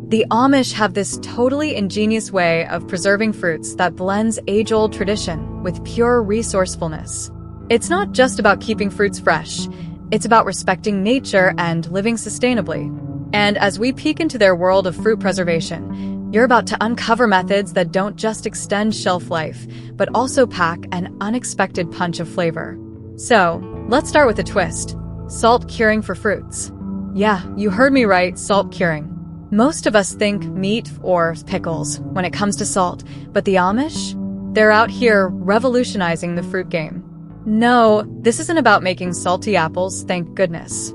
The Amish have this totally ingenious way of preserving fruits that blends age-old tradition with pure resourcefulness. It's not just about keeping fruits fresh, it's about respecting nature and living sustainably. And as we peek into their world of fruit preservation, you're about to uncover methods that don't just extend shelf life, but also pack an unexpected punch of flavor. So, let's start with a twist. Salt curing for fruits. Yeah, you heard me right, salt curing. Most of us think meat or pickles when it comes to salt, but the Amish? They're out here revolutionizing the fruit game. No, this isn't about making salty apples, thank goodness.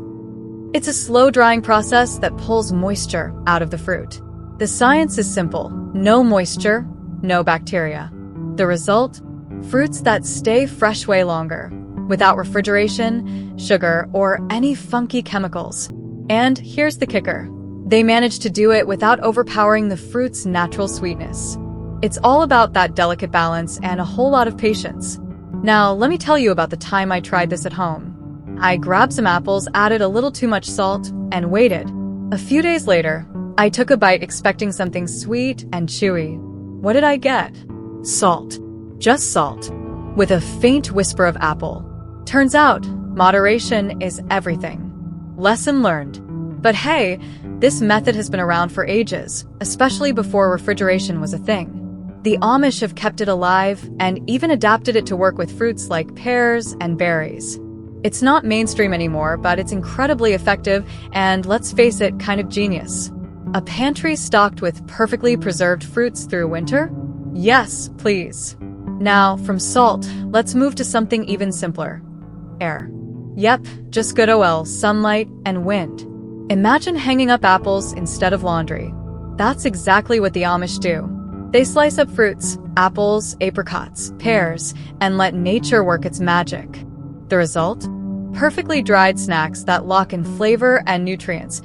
It's a slow-drying process that pulls moisture out of the fruit. The science is simple. No moisture, no bacteria. The result? Fruits that stay fresh way longer, without refrigeration, sugar, or any funky chemicals. And here's the kicker. They manage to do it without overpowering the fruit's natural sweetness. It's all about that delicate balance and a whole lot of patience. Now, let me tell you about the time I tried this at home. I grabbed some apples, added a little too much salt, and waited. A few days later, I took a bite expecting something sweet and chewy. What did I get? Salt. Just salt. With a faint whisper of apple. Turns out, moderation is everything. Lesson learned. But hey, this method has been around for ages, especially before refrigeration was a thing. The Amish have kept it alive and even adapted it to work with fruits like pears and berries. It's not mainstream anymore, but it's incredibly effective and, let's face it, kind of genius. A pantry stocked with perfectly preserved fruits through winter? Yes, please. Now, from salt, let's move to something even simpler. Air. Yep, just good old sunlight and wind. Imagine hanging up apples instead of laundry. That's exactly what the Amish do. They slice up fruits, apples, apricots, pears, and let nature work its magic. The result? Perfectly dried snacks that lock in flavor and nutrients,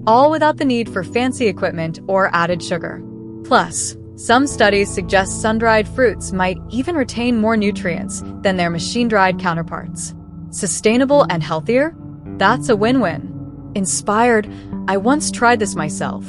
all without the need for fancy equipment or added sugar. Plus, some studies suggest sun-dried fruits might even retain more nutrients than their machine-dried counterparts. Sustainable and healthier? That's a win-win. Inspired, I once tried this myself.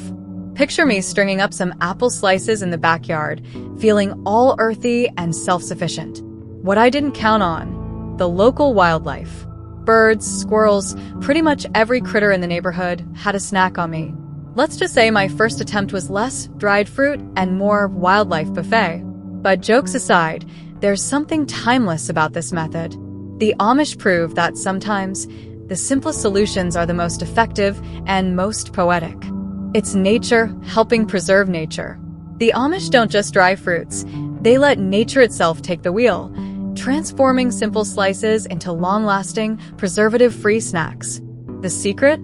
Picture me stringing up some apple slices in the backyard, feeling all earthy and self-sufficient. What I didn't count on: the local wildlife. Birds, squirrels, pretty much every critter in the neighborhood had a snack on me. Let's just say my first attempt was less dried fruit and more wildlife buffet. But jokes aside, there's something timeless about this method. The Amish prove that sometimes the simplest solutions are the most effective and most poetic. It's nature helping preserve nature. The Amish don't just dry fruits, they let nature itself take the wheel, transforming simple slices into long-lasting, preservative-free snacks. The secret?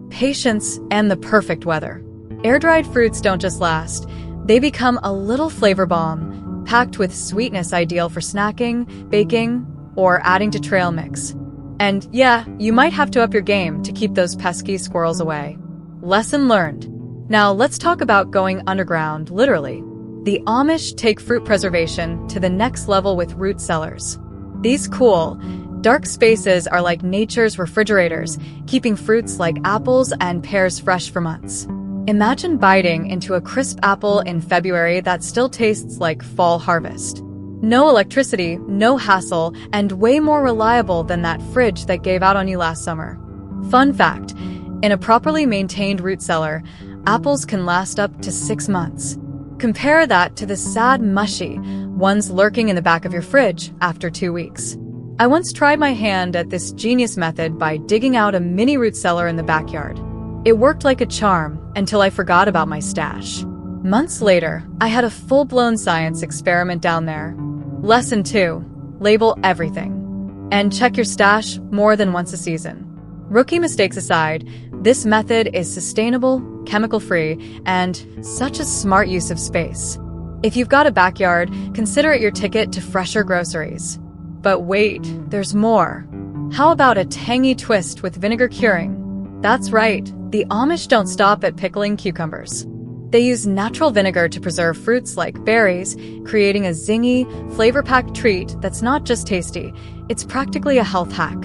Patience and the perfect weather. Air-dried fruits don't just last, they become a little flavor bomb, packed with sweetness ideal for snacking, baking, or adding to trail mix. And yeah, you might have to up your game to keep those pesky squirrels away. Lesson learned. Now let's talk about going underground, literally. The Amish take fruit preservation to the next level with root cellars. These cool, dark spaces are like nature's refrigerators, keeping fruits like apples and pears fresh for months. Imagine biting into a crisp apple in February that still tastes like fall harvest. No electricity, no hassle, and way more reliable than that fridge that gave out on you last summer. Fun fact, in a properly maintained root cellar, apples can last up to 6 months. Compare that to the sad mushy ones lurking in the back of your fridge after 2 weeks. I once tried my hand at this genius method by digging out a mini root cellar in the backyard. It worked like a charm until I forgot about my stash. Months later, I had a full-blown science experiment down there. Lesson 2. Label everything. And check your stash more than once a season. Rookie mistakes aside, this method is sustainable, chemical-free, and such a smart use of space. If you've got a backyard, consider it your ticket to fresher groceries. But wait, there's more. How about a tangy twist with vinegar curing? That's right, the Amish don't stop at pickling cucumbers. They use natural vinegar to preserve fruits like berries, creating a zingy, flavor-packed treat that's not just tasty, it's practically a health hack.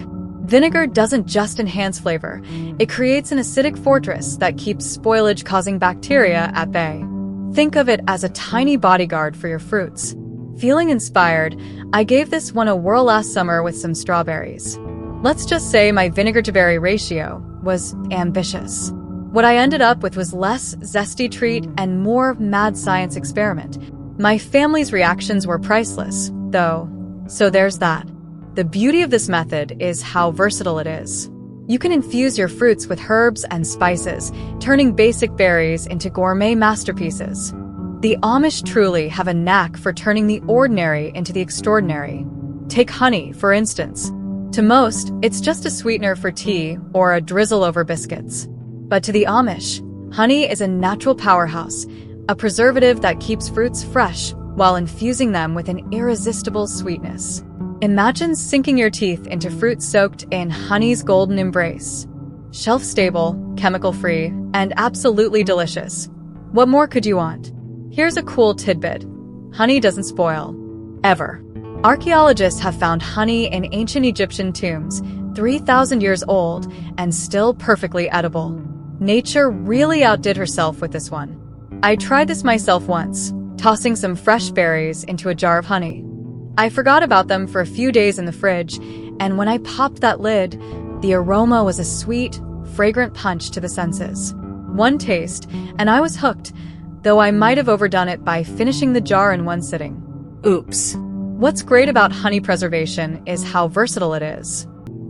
Vinegar doesn't just enhance flavor, it creates an acidic fortress that keeps spoilage causing bacteria at bay. Think of it as a tiny bodyguard for your fruits. Feeling inspired, I gave this one a whirl last summer with some strawberries. Let's just say my vinegar to berry ratio was ambitious. What I ended up with was less zesty treat and more mad science experiment. My family's reactions were priceless, though, so there's that. The beauty of this method is how versatile it is. You can infuse your fruits with herbs and spices, turning basic berries into gourmet masterpieces. The Amish truly have a knack for turning the ordinary into the extraordinary. Take honey, for instance. To most, it's just a sweetener for tea or a drizzle over biscuits. But to the Amish, honey is a natural powerhouse, a preservative that keeps fruits fresh while infusing them with an irresistible sweetness. Imagine sinking your teeth into fruit soaked in honey's golden embrace. Shelf-stable, chemical-free, and absolutely delicious. What more could you want? Here's a cool tidbit. Honey doesn't spoil. Ever. Archaeologists have found honey in ancient Egyptian tombs, 3,000 years old, and still perfectly edible. Nature really outdid herself with this one. I tried this myself once, tossing some fresh berries into a jar of honey. I forgot about them for a few days in the fridge, and when I popped that lid, the aroma was a sweet, fragrant punch to the senses. One taste, and I was hooked, though I might have overdone it by finishing the jar in one sitting. Oops. What's great about honey preservation is how versatile it is.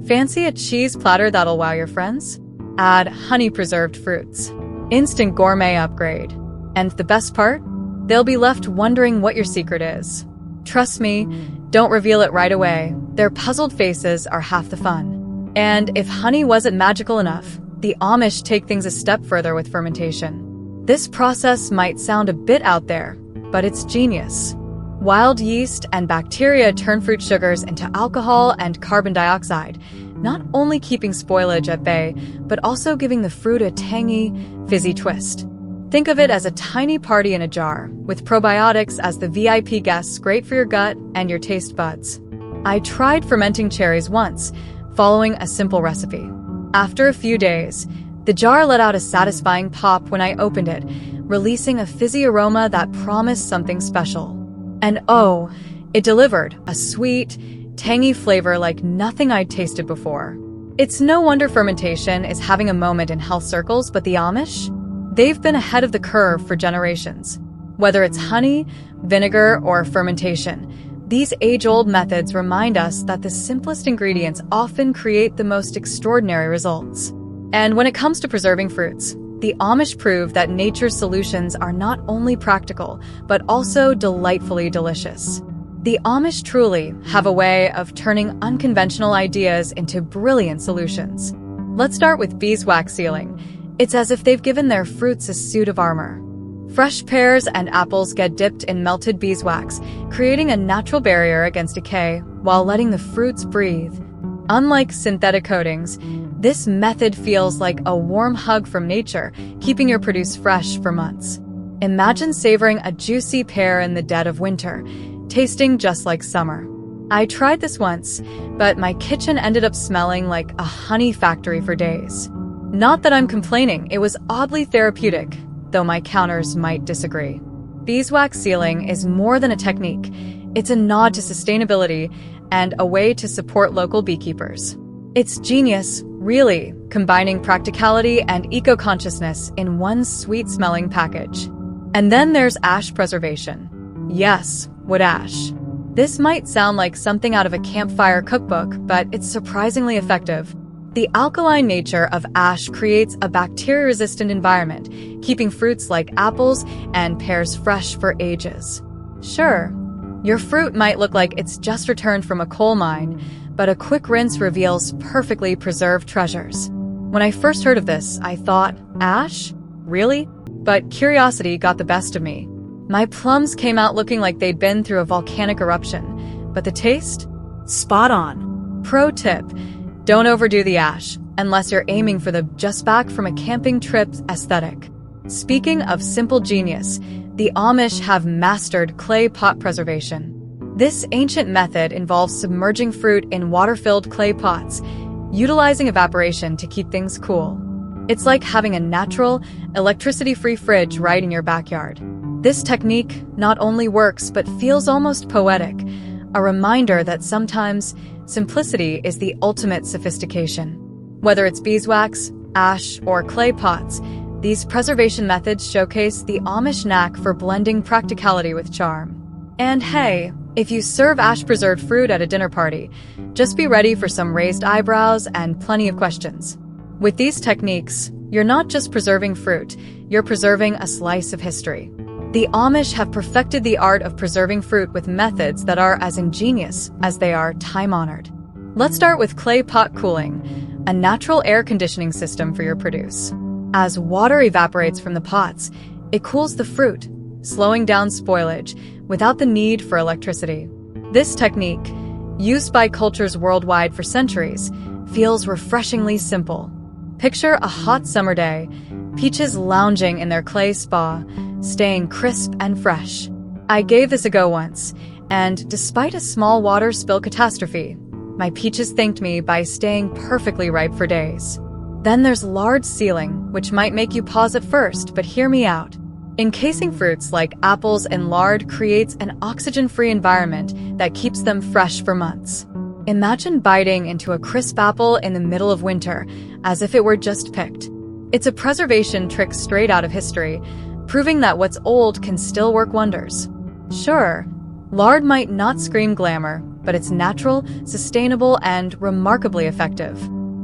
Fancy a cheese platter that'll wow your friends? Add honey-preserved fruits. Instant gourmet upgrade. And the best part? They'll be left wondering what your secret is. Trust me, don't reveal it right away. Their puzzled faces are half the fun. And if honey wasn't magical enough, the Amish take things a step further with fermentation. This process might sound a bit out there, but it's genius. Wild yeast and bacteria turn fruit sugars into alcohol and carbon dioxide, not only keeping spoilage at bay, but also giving the fruit a tangy, fizzy twist. Think of it as a tiny party in a jar, with probiotics as the VIP guests great for your gut and your taste buds. I tried fermenting cherries once, following a simple recipe. After a few days, the jar let out a satisfying pop when I opened it, releasing a fizzy aroma that promised something special. And oh, it delivered a sweet, tangy flavor like nothing I'd tasted before. It's no wonder fermentation is having a moment in health circles, but the Amish? They've been ahead of the curve for generations. Whether it's honey, vinegar, or fermentation, these age-old methods remind us that the simplest ingredients often create the most extraordinary results. And when it comes to preserving fruits, the Amish prove that nature's solutions are not only practical, but also delightfully delicious. The Amish truly have a way of turning unconventional ideas into brilliant solutions. Let's start with beeswax sealing. It's as if they've given their fruits a suit of armor. Fresh pears and apples get dipped in melted beeswax, creating a natural barrier against decay while letting the fruits breathe. Unlike synthetic coatings, this method feels like a warm hug from nature, keeping your produce fresh for months. Imagine savoring a juicy pear in the dead of winter, tasting just like summer. I tried this once, but my kitchen ended up smelling like a honey factory for days. Not that I'm complaining, it was oddly therapeutic, though my counters might disagree. Beeswax sealing is more than a technique. It's a nod to sustainability and a way to support local beekeepers. It's genius, really, combining practicality and eco-consciousness in one sweet-smelling package. And then there's ash preservation. Yes, wood ash. This might sound like something out of a campfire cookbook, but it's surprisingly effective. The alkaline nature of ash creates a bacteria-resistant environment, keeping fruits like apples and pears fresh for ages. Sure, your fruit might look like it's just returned from a coal mine, but a quick rinse reveals perfectly preserved treasures. When I first heard of this, I thought, ash? Really? But curiosity got the best of me. My plums came out looking like they'd been through a volcanic eruption, but the taste? Spot on. Pro tip: don't overdo the ash, unless you're aiming for the just back from a camping trip aesthetic. Speaking of simple genius, the Amish have mastered clay pot preservation. This ancient method involves submerging fruit in water-filled clay pots, utilizing evaporation to keep things cool. It's like having a natural, electricity-free fridge right in your backyard. This technique not only works but feels almost poetic, a reminder that sometimes simplicity is the ultimate sophistication. Whether it's beeswax, ash, or clay pots, these preservation methods showcase the Amish knack for blending practicality with charm. And hey, if you serve ash-preserved fruit at a dinner party, just be ready for some raised eyebrows and plenty of questions. With these techniques, you're not just preserving fruit, you're preserving a slice of history. The Amish have perfected the art of preserving fruit with methods that are as ingenious as they are time-honored. Let's start with clay pot cooling, a natural air conditioning system for your produce. As water evaporates from the pots, it cools the fruit, slowing down spoilage without the need for electricity. This technique, used by cultures worldwide for centuries, feels refreshingly simple. Picture a hot summer day, peaches lounging in their clay spa, staying crisp and fresh. I gave this a go once, and despite a small water spill catastrophe, my peaches thanked me by staying perfectly ripe for days. Then there's lard sealing, which might make you pause at first, but hear me out. Encasing fruits like apples in lard creates an oxygen-free environment that keeps them fresh for months. Imagine biting into a crisp apple in the middle of winter, as if it were just picked. It's a preservation trick straight out of history, proving that what's old can still work wonders. Sure, lard might not scream glamour, but it's natural, sustainable, and remarkably effective.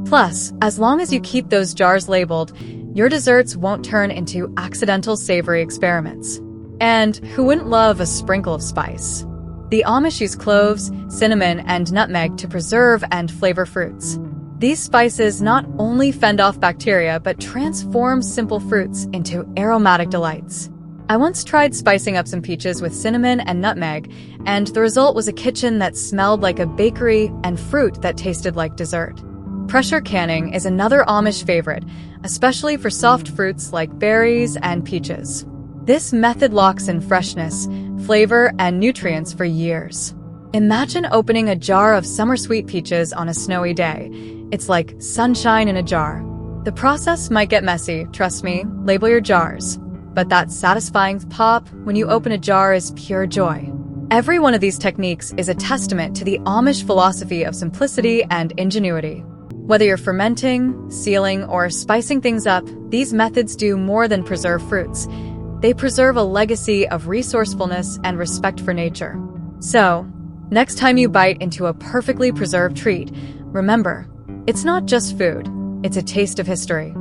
Plus, as long as you keep those jars labeled, your desserts won't turn into accidental savory experiments. And who wouldn't love a sprinkle of spice? The Amish use cloves, cinnamon, and nutmeg to preserve and flavor fruits. These spices not only fend off bacteria, but transform simple fruits into aromatic delights. I once tried spicing up some peaches with cinnamon and nutmeg, and the result was a kitchen that smelled like a bakery and fruit that tasted like dessert. Pressure canning is another Amish favorite, especially for soft fruits like berries and peaches. This method locks in freshness, flavor, and nutrients for years. Imagine opening a jar of summer sweet peaches on a snowy day. It's like sunshine in a jar. The process might get messy, trust me, label your jars. But that satisfying pop when you open a jar is pure joy. Every one of these techniques is a testament to the Amish philosophy of simplicity and ingenuity. Whether you're fermenting, sealing, or spicing things up, these methods do more than preserve fruits. They preserve a legacy of resourcefulness and respect for nature. So, next time you bite into a perfectly preserved treat, remember, it's not just food, it's a taste of history.